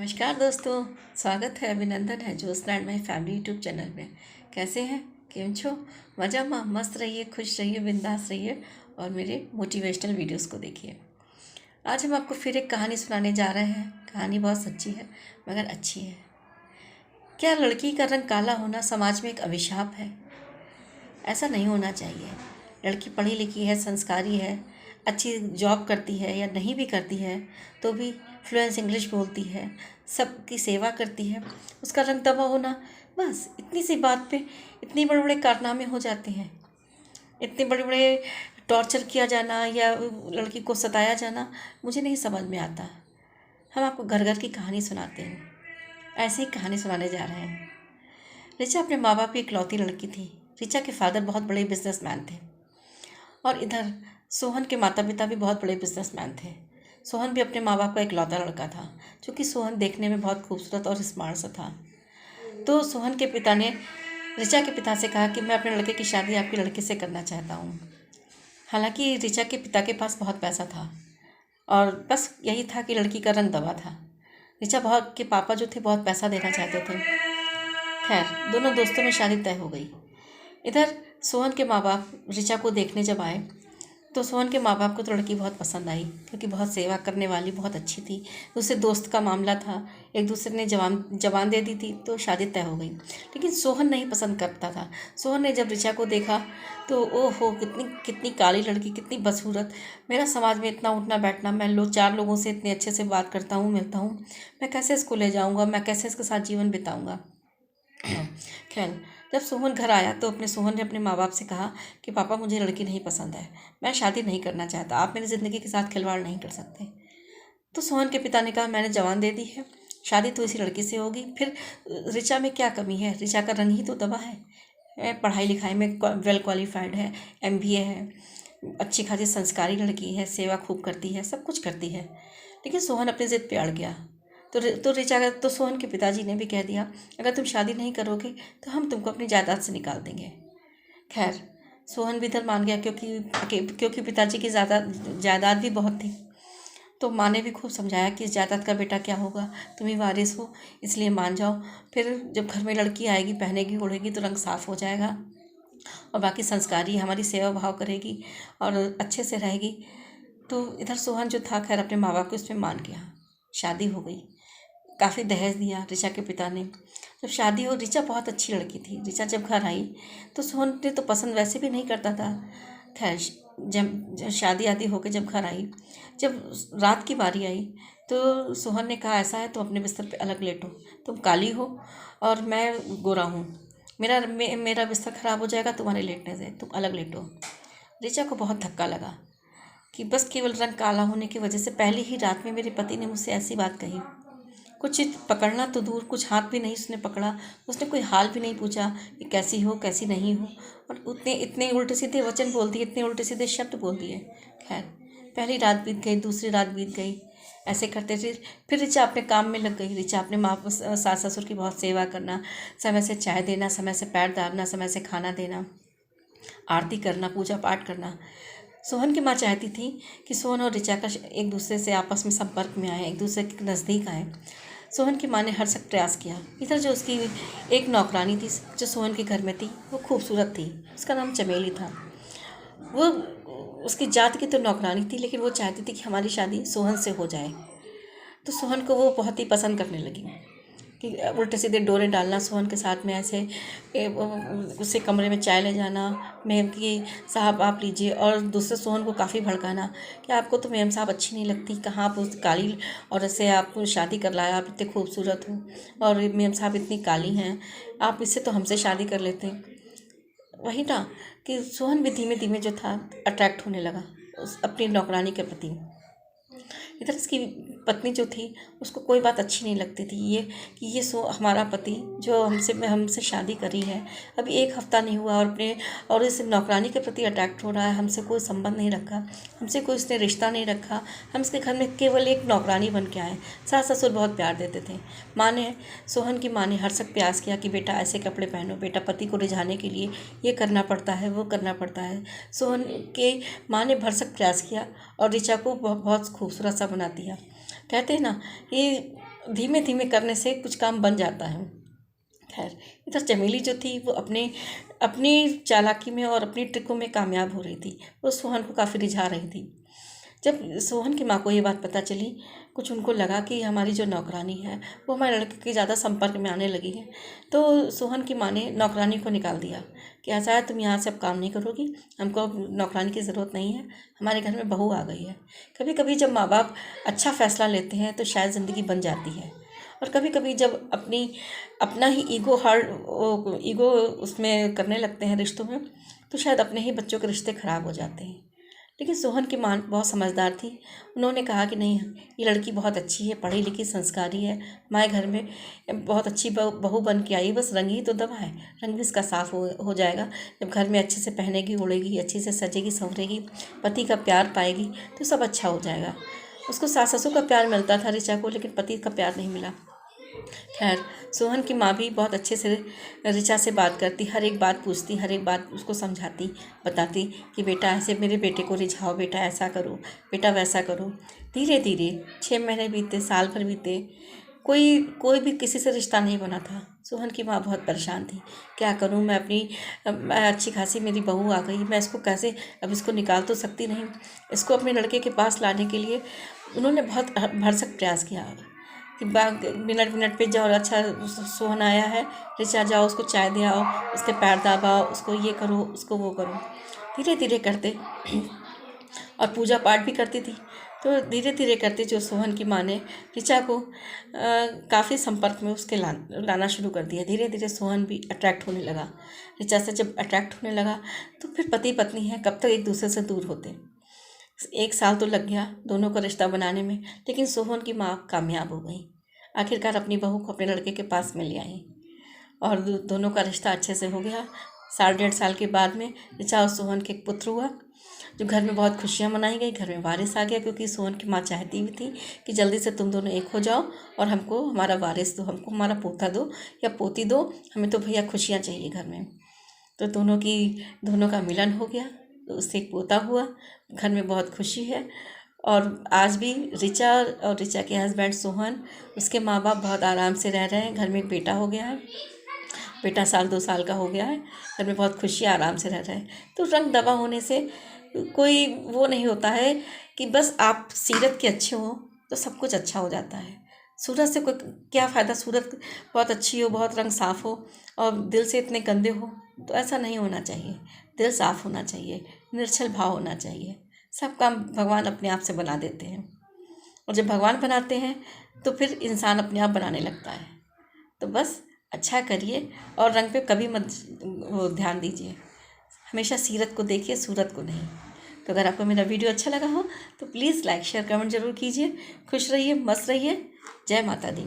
नमस्कार दोस्तों। स्वागत है, अभिनंदन है Jyotsna and my family YouTube channel में। कैसे हैं, केम छो? मज़ा में मस्त रहिए, खुश रहिए, बिंदास रहिए और मेरे मोटिवेशनल वीडियोस को देखिए। आज हम आपको फिर एक कहानी सुनाने जा रहे हैं। कहानी बहुत सच्ची है मगर अच्छी है। क्या लड़की का रंग काला होना समाज में एक अभिशाप है? ऐसा नहीं होना चाहिए। लड़की पढ़ी लिखी है, संस्कारी है, अच्छी जॉब करती है या नहीं भी करती है तो भी फ्लुएंस इंग्लिश बोलती है, सबकी सेवा करती है, उसका रंग तवा होना, बस इतनी सी बात पे इतने बड़े बड़े कारनामे हो जाते हैं। इतने बड़े बड़े टॉर्चर किया जाना या लड़की को सताया जाना मुझे नहीं समझ में आता। हम आपको घर घर की कहानी सुनाते हैं। ऐसे ही कहानी सुनाने जा रहे हैं। ऋचा अपने माँ बाप की इकलौती लड़की थी। ऋचा के फादर बहुत बड़े बिजनेसमैन थे और इधर सोहन के माता पिता भी बहुत बड़े बिजनेसमैन थे। सोहन भी अपने माँ बाप का इकलौता लड़का था, क्योंकि सोहन देखने में बहुत खूबसूरत और स्मार्ट सा था। तो सोहन के पिता ने ऋचा के पिता से कहा कि मैं अपने लड़के की शादी आपकी लड़की से करना चाहता हूँ। हालांकि ऋचा के पिता के पास बहुत पैसा था और बस यही था कि लड़की का रंग दवा था। ऋचा बहुत के पापा जो थे बहुत पैसा देना चाहते थे। खैर, दोनों दोस्तों में शादी तय हो गई। इधर सोहन के माँ बाप ऋचा को देखने जब आए तो सोहन के माँ बाप को तो लड़की बहुत पसंद आई, क्योंकि बहुत सेवा करने वाली, बहुत अच्छी थी। दूसरे दोस्त का मामला था, एक दूसरे ने जवान दे दी थी तो शादी तय हो गई। लेकिन सोहन नहीं पसंद करता था। सोहन ने जब ऋचा को देखा तो ओहो, कितनी कितनी काली लड़की, कितनी बदसूरत, मेरा समाज में इतना उठना बैठना, मैं चार लोगों से इतने अच्छे से बात करता हूँ, मिलता हूँ, मैं कैसे इसको ले जाऊँगा, मैं कैसे इसके साथ जीवन बिताऊँगा। खैर, जब सोहन घर आया तो सोहन ने अपने माँ बाप से कहा कि पापा, मुझे लड़की नहीं पसंद है, मैं शादी नहीं करना चाहता, आप मेरी ज़िंदगी के साथ खिलवाड़ नहीं कर सकते। तो सोहन के पिता ने कहा, मैंने जवान दे दी है, शादी तो इसी लड़की से होगी, फिर ऋचा में क्या कमी है? ऋचा का रंग ही तो दवा है, पढ़ाई लिखाई में वेल क्वालिफाइड है, MBA है, अच्छी खासी संस्कारी लड़की है, सेवा खूब करती है, सब कुछ करती है। लेकिन सोहन अपनी ज़िद पे अड़ गया। तो सोहन के पिताजी ने भी कह दिया, अगर तुम शादी नहीं करोगे तो हम तुमको अपनी जायदाद से निकाल देंगे। खैर, सोहन भी इधर मान गया, क्योंकि पिताजी की जायदाद भी बहुत थी। तो माँ ने भी खूब समझाया कि इस जायदाद का बेटा क्या होगा, तुम ही वारिस हो, इसलिए मान जाओ। फिर जब घर में लड़की आएगी, पहनेगी ओढ़ेगी तो रंग साफ हो जाएगा और बाकी संस्कारी, हमारी सेवा भाव करेगी और अच्छे से रहेगी। तो इधर सोहन जो था, खैर अपने माँ बाप को इसमें मान गया। शादी हो गई। काफ़ी दहेज दिया ऋचा के पिता ने। जब शादी हो, ऋचा बहुत अच्छी लड़की थी। ऋचा जब घर आई तो सोहन ने तो पसंद वैसे भी नहीं करता था। खैर, जब शादी आदि होकर जब घर आई, जब रात की बारी आई तो सोहन ने कहा, ऐसा है तुम अपने बिस्तर पे अलग लेटो, तुम काली हो और मैं गोरा हूँ, मेरा बिस्तर खराब हो जाएगा तुम्हारे लेटने से, तुम अलग लेटो। ऋचा को बहुत धक्का लगा कि बस केवल रंग काला होने की वजह से पहली ही रात में मेरे पति ने मुझसे ऐसी बात कही। कुछ चीज़ पकड़ना तो दूर, कुछ हाथ भी नहीं उसने पकड़ा, उसने कोई हाल भी नहीं पूछा कि कैसी हो, कैसी नहीं हो, और इतने उल्टे सीधे वचन बोल दिए, इतने उल्टे सीधे शब्द बोल दिए। खैर, पहली रात बीत गई, दूसरी रात बीत गई, ऐसे करते फिर ऋचा अपने काम में लग गई। ऋचा अपने सास ससुर की बहुत सेवा करना, समय से चाय देना, समय से पैर दाबना, समय से खाना देना, आरती करना, पूजा पाठ करना। सोहन की माँ चाहती थी कि सोहन और ऋचा का एक दूसरे से आपस में संपर्क में आए, एक दूसरे के नज़दीक आए। सोहन की माँ ने हर सख्त प्रयास किया। इधर जो उसकी एक नौकरानी थी जो सोहन के घर में थी, वो खूबसूरत थी, उसका नाम चमेली था। वो उसकी जात की तो नौकरानी थी, लेकिन वो चाहती थी कि हमारी शादी सोहन से हो जाए। तो सोहन को वो बहुत ही पसंद करने लगी कि उल्टे सीधे डोरे डालना सोहन के साथ में, ऐसे उससे कमरे में चाय ले जाना, मेम की साहब आप लीजिए, और दूसरे सोहन को काफ़ी भड़काना कि आपको तो मेम साहब अच्छी नहीं लगती, कहाँ आप उस काली औरत से आप शादी कर लाया, आप इतने खूबसूरत हो और मेम साहब इतनी काली हैं, आप इससे तो हमसे शादी कर लेते। वही ना कि सोहन भी धीमे धीमे जो था अट्रैक्ट होने लगा अपनी नौकरानी के प्रति। इधर इसकी पत्नी जो थी, उसको कोई बात अच्छी नहीं लगती थी, ये कि ये हमारा पति जो हमसे शादी करी है, अभी एक हफ्ता नहीं हुआ और इस नौकरानी के प्रति अट्रैक्ट हो रहा है, हमसे कोई संबंध नहीं रखा, हमसे कोई उसने रिश्ता नहीं रखा, हम इसके घर में केवल एक नौकरानी बन के आए। सास ससुर बहुत प्यार देते थे। सोहन की माँ ने हर सख्त प्रयास किया कि बेटा ऐसे कपड़े पहनो, बेटा पति को रिझाने के लिए ये करना पड़ता है, वो करना पड़ता है। सोहन के माँ ने भरसक प्रयास किया और ऋचा को बहुत खूबसूरत सा बना दिया। कहते हैं ना कि धीमे धीमे करने से कुछ काम बन जाता है। खैर, इधर चमेली जो थी वो अपने अपनी चालाकी में और अपनी ट्रिकों में कामयाब हो रही थी। वो सोहन को काफ़ी रिझा रही थी। जब सोहन की माँ को ये बात पता चली, कुछ उनको लगा कि हमारी जो नौकरानी है वो हमारे लड़के के ज़्यादा संपर्क में आने लगी है, तो सोहन की माँ ने नौकरानी को निकाल दिया कि ऐसा है, तुम यहाँ से अब काम नहीं करोगी, हमको अब नौकरानी की ज़रूरत नहीं है, हमारे घर में बहू आ गई है। कभी कभी जब माँ बाप अच्छा फ़ैसला लेते हैं तो शायद ज़िंदगी बन जाती है, और कभी कभी जब अपना ही ईगो उसमें करने लगते हैं रिश्तों में, तो शायद अपने ही बच्चों के रिश्ते ख़राब हो जाते हैं। लेकिन सोहन की माँ बहुत समझदार थी। उन्होंने कहा कि नहीं, ये लड़की बहुत अच्छी है, पढ़ी लिखी संस्कारी है, हमारे घर में बहुत अच्छी बहू बन के आई, बस रंग ही तो दबा है, रंग भी इसका साफ हो जाएगा। जब घर में अच्छे से पहनेगी ओढ़ेगी, अच्छे से सजेगी संवरेगी, पति का प्यार पाएगी तो सब अच्छा हो जाएगा। उसको सास ससुर का प्यार मिलता था ऋचा को, लेकिन पति का प्यार नहीं मिला। खैर, सोहन की माँ भी बहुत अच्छे से ऋचा से बात करती, हर एक बात पूछती, हर एक बात उसको समझाती, बताती कि बेटा ऐसे मेरे बेटे को रिझाओ, बेटा ऐसा करो, बेटा वैसा करो। धीरे धीरे 6 महीने बीते, साल भर बीते, कोई भी किसी से रिश्ता नहीं बना था। सोहन की माँ बहुत परेशान थी, क्या करूँ मैं, मैं अच्छी खासी मेरी बहू आ गई, मैं इसको कैसे, अब इसको निकाल तो सकती नहीं। इसको अपने लड़के के पास लाने के लिए उन्होंने बहुत भरसक प्रयास किया कि मिनट मिनट पे जाओ, अच्छा सोहन आया है, ऋचा जाओ उसको चाय दे आओ, उसके पैर दबाओ, उसको ये करो, उसको वो करो। धीरे धीरे करते और पूजा पाठ भी करती थी, तो धीरे धीरे करते जो सोहन की माँ ने ऋचा को काफ़ी संपर्क में उसके लाना शुरू कर दिया। धीरे धीरे सोहन भी अट्रैक्ट होने लगा ऋचा से। जब अट्रैक्ट होने लगा तो फिर पति पत्नी हैं, कब तक एक दूसरे से दूर होते। 1 साल तो लग गया दोनों को रिश्ता बनाने में, लेकिन सोहन की माँ कामयाब हो गई। आखिरकार अपनी बहू को अपने लड़के के पास में ले आई और दोनों का रिश्ता अच्छे से हो गया। 1.5 साल के बाद में ऋचा और सोहन के एक पुत्र हुआ, जो घर में बहुत खुशियाँ मनाई गई, घर में वारिस आ गया, क्योंकि सोहन की माँ चाहती भी थी कि जल्दी से तुम दोनों एक हो जाओ और हमको हमारा वारिस दो, हमको हमारा पोता दो या पोती दो, हमें तो भैया खुशियाँ चाहिए घर में। तो दोनों का मिलन हो गया, तो उससे एक पोता हुआ, घर में बहुत खुशी है। और आज भी ऋचा और ऋचा के हस्बैंड सोहन, उसके माँ बाप बहुत आराम से रह रहे हैं। घर में एक बेटा हो गया है, बेटा 1-2 साल का हो गया है, घर में बहुत खुशी आराम से रह रहे हैं। तो रंग दबा होने से कोई वो नहीं होता है कि बस आप सीरत के अच्छे हो तो सब कुछ अच्छा हो जाता है। सूरत से कोई क्या फ़ायदा, सूरत बहुत अच्छी हो, बहुत रंग साफ़ हो और दिल से इतने गंदे हो, तो ऐसा नहीं होना चाहिए। दिल साफ़ होना चाहिए, निर्छल भाव होना चाहिए। सब काम भगवान अपने आप से बना देते हैं, और जब भगवान बनाते हैं तो फिर इंसान अपने आप बनाने लगता है। तो बस अच्छा करिए और रंग पे कभी मत वो ध्यान दीजिए, हमेशा सीरत को देखिए, सूरत को नहीं। तो अगर आपको मेरा वीडियो अच्छा लगा हो तो प्लीज़ लाइक शेयर कमेंट ज़रूर कीजिए। खुश रहिए, मस्त रहिए। जय माता दी।